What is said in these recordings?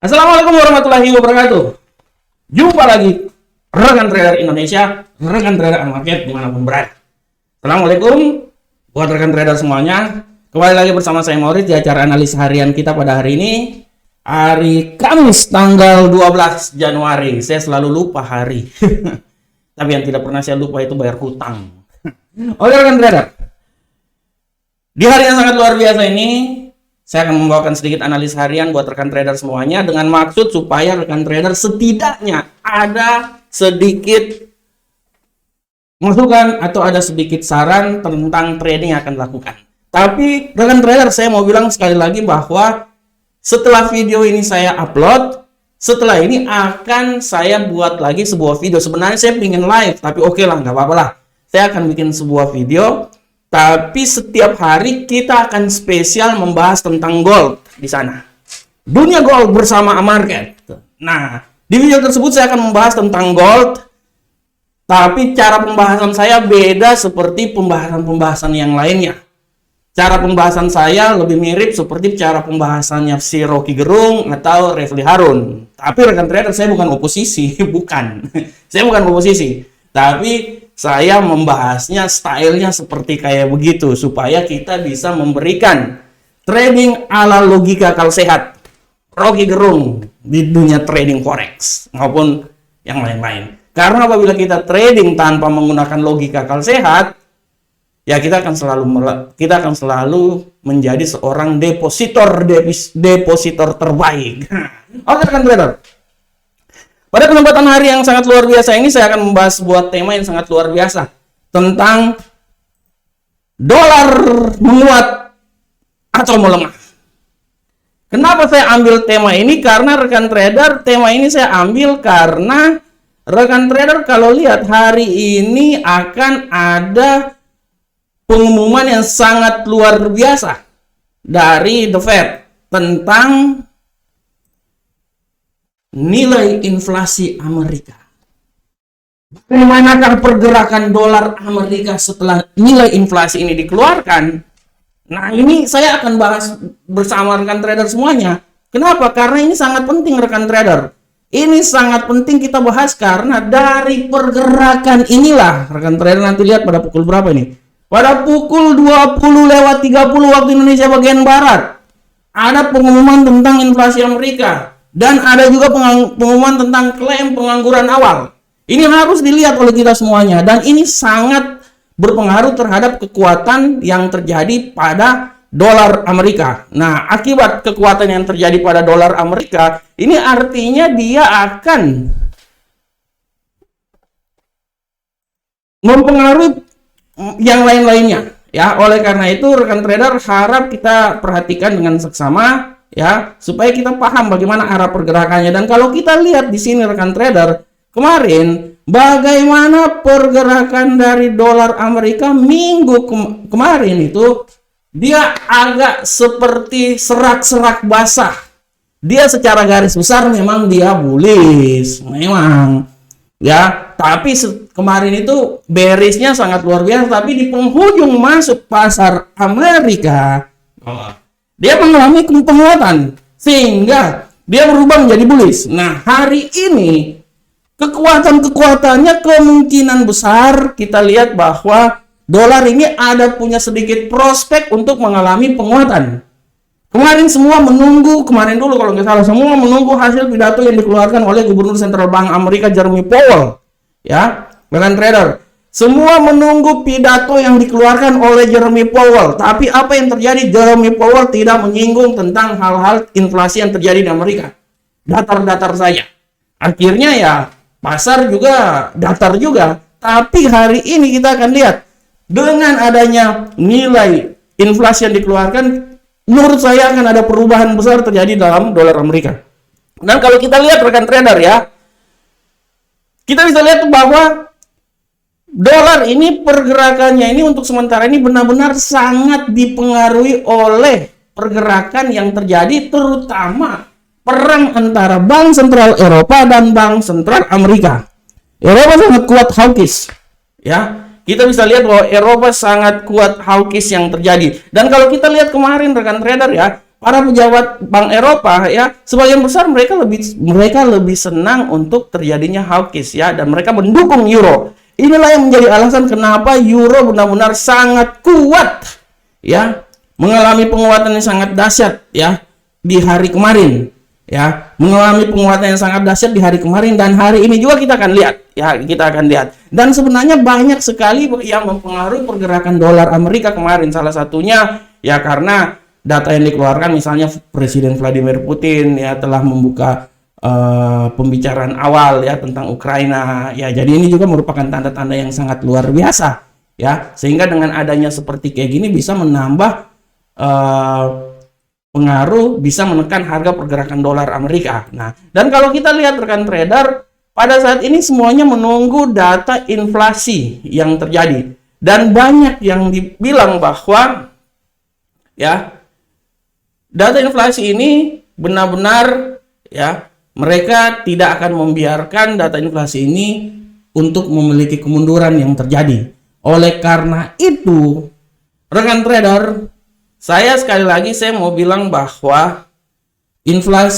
Assalamualaikum warahmatullahi wabarakatuh. Jumpa lagi rekan trader Indonesia, rekan trader market dimanapun berada. Assalamualaikum buat rekan trader semuanya. Kembali lagi bersama saya Maurits di acara analis harian kita pada hari ini. Hari Kamis tanggal 12 Januari. Saya selalu lupa hari. Tapi yang tidak pernah saya lupa itu bayar hutang. Oke rekan trader. Di hari yang sangat luar biasa ini, saya akan membawakan sedikit analis harian buat rekan trader semuanya dengan maksud supaya rekan trader setidaknya ada sedikit masukan atau ada sedikit saran tentang trading yang akan dilakukan. Tapi rekan trader, saya mau bilang sekali lagi bahwa setelah video ini saya upload, setelah ini akan saya buat lagi sebuah video. Sebenarnya saya ingin live, tapi oke lah, nggak apa-apa lah. Saya akan bikin sebuah video. Tapi setiap hari kita akan spesial membahas tentang gold di sana. Dunia gold bersama market. Nah, di video tersebut saya akan membahas tentang gold. Tapi cara pembahasan saya beda seperti pembahasan-pembahasan yang lainnya. Cara pembahasan saya lebih mirip seperti cara pembahasannya si Rocky Gerung atau Refli Harun. Tapi rekan trader, saya bukan oposisi, bukan. Saya bukan oposisi. Tapi saya membahasnya stylenya seperti kayak begitu supaya kita bisa memberikan trading ala logika akal sehat Rocky Gerung di dunia trading forex maupun yang lain-lain. Karena apabila kita trading tanpa menggunakan logika akal sehat, ya kita akan selalu menjadi seorang depositor terbaik. Oke kan trader. Pada kesempatan hari yang sangat luar biasa ini, saya akan membahas sebuah tema yang sangat luar biasa tentang dolar menguat atau melemah. Kenapa saya ambil tema ini? Karena rekan trader, tema ini saya ambil karena rekan trader kalau lihat hari ini akan ada pengumuman yang sangat luar biasa dari The Fed tentang nilai inflasi Amerika. Bagaimanakah pergerakan dolar Amerika setelah nilai inflasi ini dikeluarkan? Nah, ini saya akan bahas bersama rekan trader semuanya. Kenapa? Karena ini sangat penting rekan trader. Ini sangat penting kita bahas karena dari pergerakan inilah rekan trader nanti lihat pada pukul berapa ini? Pada pukul 20:30 waktu Indonesia bagian barat ada pengumuman tentang inflasi Amerika. Dan ada juga pengumuman tentang klaim pengangguran awal. Ini harus dilihat oleh kita semuanya. Dan ini sangat berpengaruh terhadap kekuatan yang terjadi pada dolar Amerika. Nah, akibat kekuatan yang terjadi pada dolar Amerika, ini artinya dia akan mempengaruhi yang lain-lainnya. Ya, oleh karena itu rekan trader harap kita perhatikan dengan seksama. Ya, supaya kita paham bagaimana arah pergerakannya. Dan kalau kita lihat di sini rekan trader, kemarin bagaimana pergerakan dari dolar Amerika minggu kemarin itu dia agak seperti serak-serak basah. Dia secara garis besar memang dia bullish, memang. Ya, tapi kemarin itu bearishnya sangat luar biasa, tapi di penghujung masuk pasar Amerika, dia mengalami penguatan sehingga dia berubah menjadi bullish. Nah, hari ini kekuatannya kemungkinan besar kita lihat bahwa dolar ini ada punya sedikit prospek untuk mengalami penguatan. Kemarin semua menunggu, kemarin dulu kalau nggak salah, semua menunggu hasil pidato yang dikeluarkan oleh Gubernur Central Bank Amerika Jeremy Powell. Ya, rekan trader. Semua menunggu pidato yang dikeluarkan oleh Jeremy Powell. Tapi apa yang terjadi? Jeremy Powell tidak menyinggung tentang hal-hal inflasi yang terjadi di Amerika. Datar-datar saja. Akhirnya ya pasar juga datar juga. Tapi hari ini kita akan lihat dengan adanya nilai inflasi yang dikeluarkan, menurut saya akan ada perubahan besar terjadi dalam dolar Amerika. Dan kalau kita lihat rekan trader ya, kita bisa lihat bahwa dolar ini pergerakannya ini untuk sementara ini benar-benar sangat dipengaruhi oleh pergerakan yang terjadi terutama perang antara Bank Sentral Eropa dan Bank Sentral Amerika. Eropa sangat kuat hawkish. Ya, kita bisa lihat bahwa Eropa sangat kuat hawkish yang terjadi. Dan kalau kita lihat kemarin rekan trader ya, para pejabat Bank Eropa ya, sebagian besar mereka lebih senang untuk terjadinya hawkish ya, dan mereka mendukung euro. Inilah yang menjadi alasan kenapa euro benar-benar sangat kuat ya, mengalami penguatan yang sangat dahsyat ya di hari kemarin ya, mengalami penguatan yang sangat dahsyat di hari kemarin, dan hari ini juga kita akan lihat ya, kita akan lihat. Dan sebenarnya banyak sekali yang mempengaruhi pergerakan dolar Amerika kemarin, salah satunya ya karena data yang dikeluarkan, misalnya Presiden Vladimir Putin ya telah membuka pembicaraan awal ya tentang Ukraina ya. Jadi ini juga merupakan tanda-tanda yang sangat luar biasa ya, sehingga dengan adanya seperti kayak gini bisa menambah pengaruh, bisa menekan harga pergerakan dolar Amerika. Nah, dan kalau kita lihat rekan trader, pada saat ini semuanya menunggu data inflasi yang terjadi, dan banyak yang dibilang bahwa ya data inflasi ini benar-benar ya, mereka tidak akan membiarkan data inflasi ini untuk memiliki kemunduran yang terjadi. Oleh karena itu, rekan trader, saya sekali lagi saya mau bilang bahwa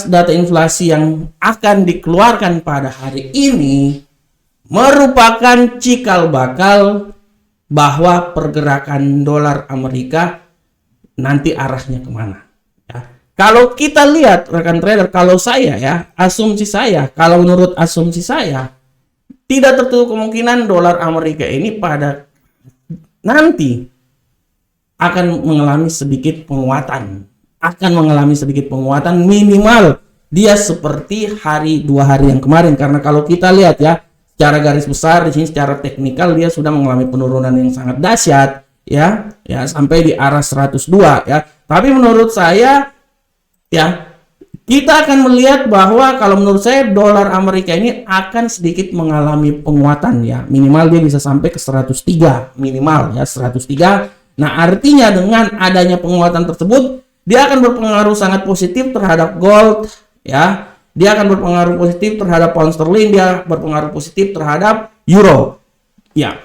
data inflasi yang akan dikeluarkan pada hari ini merupakan cikal bakal bahwa pergerakan dolar Amerika nanti arahnya kemana. Kalau kita lihat rekan trader, kalau saya ya, kalau menurut asumsi saya, tidak tertutup kemungkinan dolar Amerika ini pada nanti akan mengalami sedikit penguatan. Minimal dia seperti dua hari yang kemarin. Karena kalau kita lihat ya, secara garis besar di sini secara teknikal dia sudah mengalami penurunan yang sangat dahsyat ya sampai di arah 102 ya. Tapi menurut saya ya, kita akan melihat bahwa kalau menurut saya dolar Amerika ini akan sedikit mengalami penguatan ya. Minimal dia bisa sampai ke 103 minimal ya, 103. Nah, artinya dengan adanya penguatan tersebut, dia akan berpengaruh sangat positif terhadap gold ya. Dia akan berpengaruh positif terhadap pound sterling, dia berpengaruh positif terhadap euro. Ya,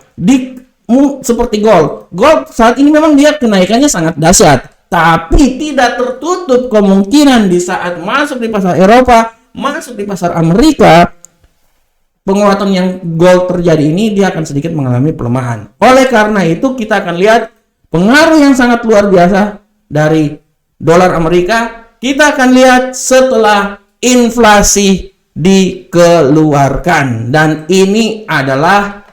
seperti gold. Gold saat ini memang dia kenaikannya sangat dahsyat. Tapi tidak tertutup kemungkinan di saat masuk di pasar Eropa, masuk di pasar Amerika, penguatan yang gold terjadi ini dia akan sedikit mengalami pelemahan. Oleh karena itu kita akan lihat pengaruh yang sangat luar biasa dari dolar Amerika. Kita akan lihat setelah inflasi dikeluarkan, dan ini adalah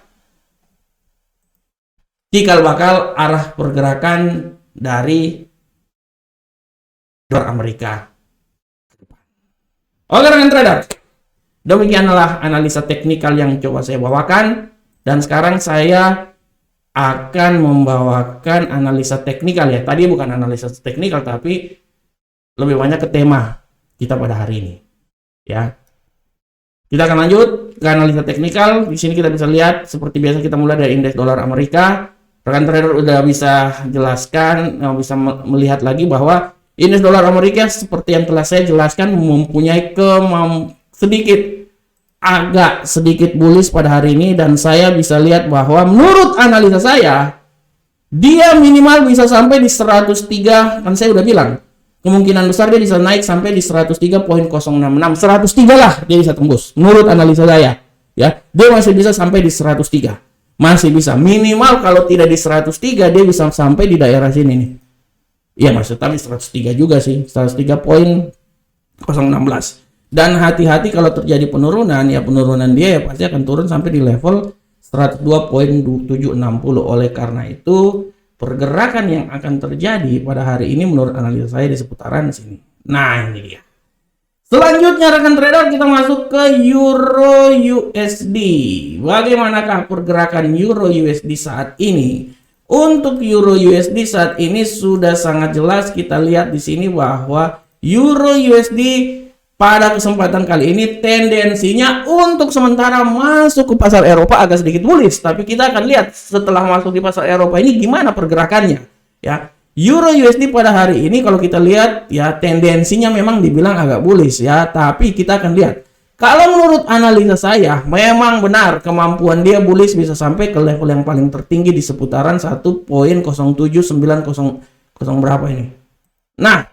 cikal bakal arah pergerakan dari dolar Amerika. Oke rekan trader, demikianlah analisa teknikal yang coba saya bawakan, dan sekarang saya akan membawakan analisa teknikal ya. Tadi bukan analisa teknikal tapi lebih banyak ke tema kita pada hari ini ya. Kita akan lanjut ke analisa teknikal. Di sini kita bisa lihat seperti biasa, kita mulai dari indeks dolar Amerika. Rekan trader udah bisa jelaskan, bisa melihat lagi bahwa indeks dolar Amerika seperti yang telah saya jelaskan mempunyai agak sedikit bullish pada hari ini, dan saya bisa lihat bahwa menurut analisa saya dia minimal bisa sampai di 103. Kan saya udah bilang kemungkinan besar dia bisa naik sampai di 103.066. 103 lah dia bisa tembus menurut analisa saya ya. Dia masih bisa sampai di 103, masih bisa. Minimal kalau tidak di 103 dia bisa sampai di daerah sini nih. Iya maksud kami 103 juga sih, 103.016. Dan hati-hati kalau terjadi penurunan, ya penurunan dia ya pasti akan turun sampai di level 102.760. Oleh karena itu pergerakan yang akan terjadi pada hari ini menurut analisa saya di seputaran sini. Nah ini dia. Selanjutnya rekan trader, kita masuk ke Euro USD. Bagaimanakah pergerakan Euro USD saat ini? Untuk Euro USD saat ini sudah sangat jelas kita lihat di sini bahwa Euro USD pada kesempatan kali ini tendensinya untuk sementara masuk ke pasar Eropa agak sedikit bullish, tapi kita akan lihat setelah masuk di pasar Eropa ini gimana pergerakannya ya. Euro USD pada hari ini kalau kita lihat ya tendensinya memang dibilang agak bullish ya, tapi kita akan lihat. Kalau menurut analisa saya, memang benar kemampuan dia bullish bisa sampai ke level yang paling tertinggi di seputaran 1.07900 berapa ini. Nah,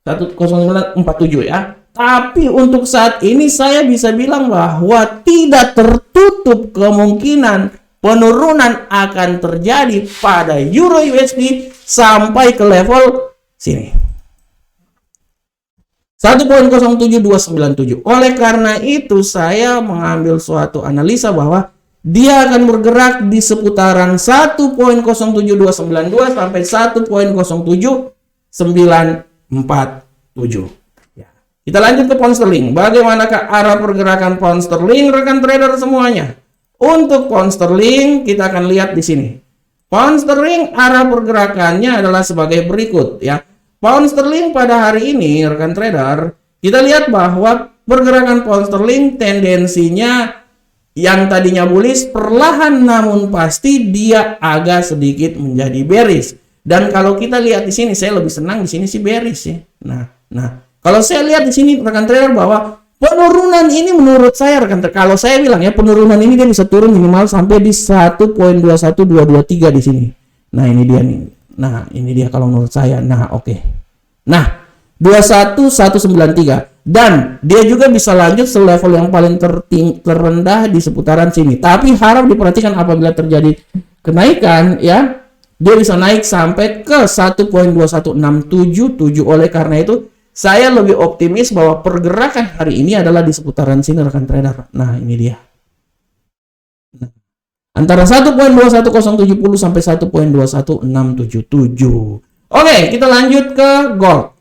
10947 ya. Tapi untuk saat ini saya bisa bilang bahwa tidak tertutup kemungkinan penurunan akan terjadi pada Euro USD sampai ke level sini. 1.07297. Oleh karena itu saya mengambil suatu analisa bahwa dia akan bergerak di seputaran 1.07292 sampai 1.07947. Kita lanjut ke pound sterling. Bagaimanakah arah pergerakan pound sterling, rekan trader semuanya? Untuk pound sterling kita akan lihat di sini. Pound sterling arah pergerakannya adalah sebagai berikut ya. Pound sterling pada hari ini, rekan trader, kita lihat bahwa pergerakan pound sterling tendensinya yang tadinya bullish perlahan namun pasti dia agak sedikit menjadi bearish. Dan kalau kita lihat di sini, saya lebih senang di sini sih bearish ya. Nah, kalau saya lihat di sini rekan trader bahwa penurunan ini menurut saya rekan trader, kalau saya bilang ya penurunan ini dia bisa turun minimal sampai di 1.21223 di sini. Nah, ini dia nih. Nah, ini dia kalau menurut saya. Nah, oke. Nah, 21193 dan dia juga bisa lanjut se level yang paling terendah di seputaran sini. Tapi harap diperhatikan apabila terjadi kenaikan ya, dia bisa naik sampai ke 1.21677. Oleh karena itu saya lebih optimis bahwa pergerakan hari ini adalah di seputaran sini rekan trader. Nah, ini dia. Antara 1.21070 sampai 1.21677. Oke, kita lanjut ke gold.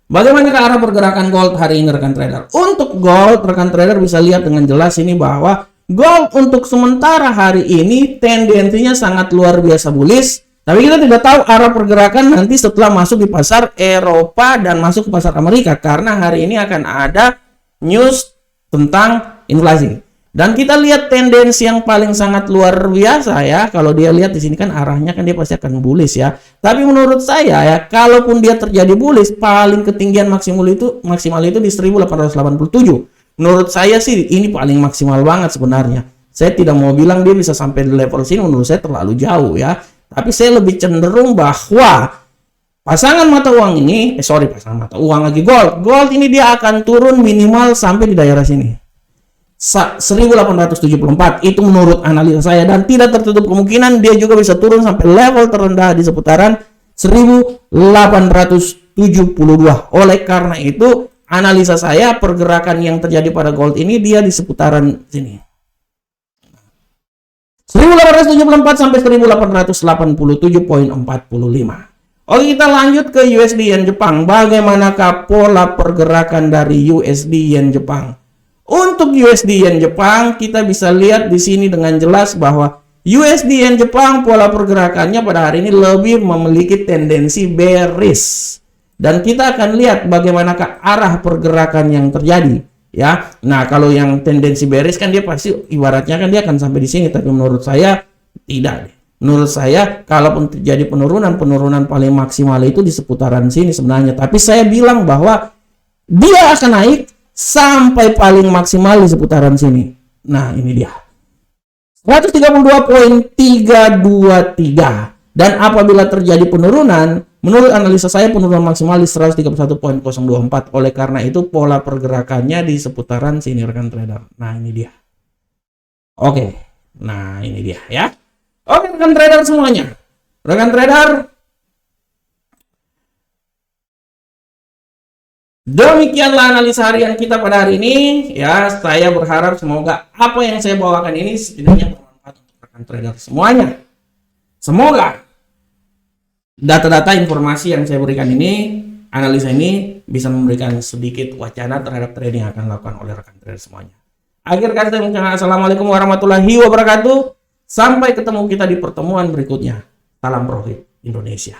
Bagaimana ke arah pergerakan gold hari ini rekan trader? Untuk gold, rekan trader bisa lihat dengan jelas ini bahwa gold untuk sementara hari ini tendensinya sangat luar biasa bullish. Tapi kita tidak tahu arah pergerakan nanti setelah masuk di pasar Eropa dan masuk ke pasar Amerika. Karena hari ini akan ada news tentang inflasi. Dan kita lihat tendensi yang paling sangat luar biasa ya. Kalau dia lihat di sini kan arahnya kan dia pasti akan bullish ya. Tapi menurut saya ya, kalaupun dia terjadi bullish, paling ketinggian maksimal itu di 1887. Menurut saya sih ini paling maksimal banget sebenarnya. Saya tidak mau bilang dia bisa sampai di level sini, menurut saya terlalu jauh ya. Tapi saya lebih cenderung bahwa pasangan mata uang ini, pasangan mata uang lagi gold ini dia akan turun minimal sampai di daerah sini. 1874 itu menurut analisa saya, dan tidak tertutup kemungkinan dia juga bisa turun sampai level terendah di seputaran 1872. Oleh karena itu analisa saya pergerakan yang terjadi pada gold ini dia di seputaran sini. 1874 sampai 1887.45. Oke, kita lanjut ke USD Yen Jepang. Bagaimanakah pola pergerakan dari USD Yen Jepang? Untuk USD Yen Jepang, kita bisa lihat di sini dengan jelas bahwa USD Yen Jepang pola pergerakannya pada hari ini lebih memiliki tendensi bearish. Dan kita akan lihat bagaimanakah arah pergerakan yang terjadi. Ya, nah kalau yang tendensi bearish kan dia pasti ibaratnya kan dia akan sampai di sini, tapi menurut saya tidak. Menurut saya kalaupun terjadi penurunan paling maksimal itu di seputaran sini sebenarnya. Tapi saya bilang bahwa dia akan naik sampai paling maksimal di seputaran sini. Nah, ini dia. 132.323. Dan apabila terjadi penurunan, menurut analisa saya penurunan maksimal di 131.024. Oleh karena itu pola pergerakannya di seputaran sini rekan trader. Nah, ini dia. Oke. Nah, ini dia ya. Oke rekan trader semuanya. Rekan trader, demikianlah analisa harian kita pada hari ini ya. Saya berharap semoga apa yang saya bawakan ini setidaknya bermanfaat untuk rekan trader semuanya. Semoga data-data informasi yang saya berikan ini, analisa ini bisa memberikan sedikit wacana terhadap trading yang akan dilakukan oleh rekan trader semuanya. Akhir kata saya mengucapkan assalamualaikum warahmatullahi wabarakatuh. Sampai ketemu kita di pertemuan berikutnya. Salam profit Indonesia.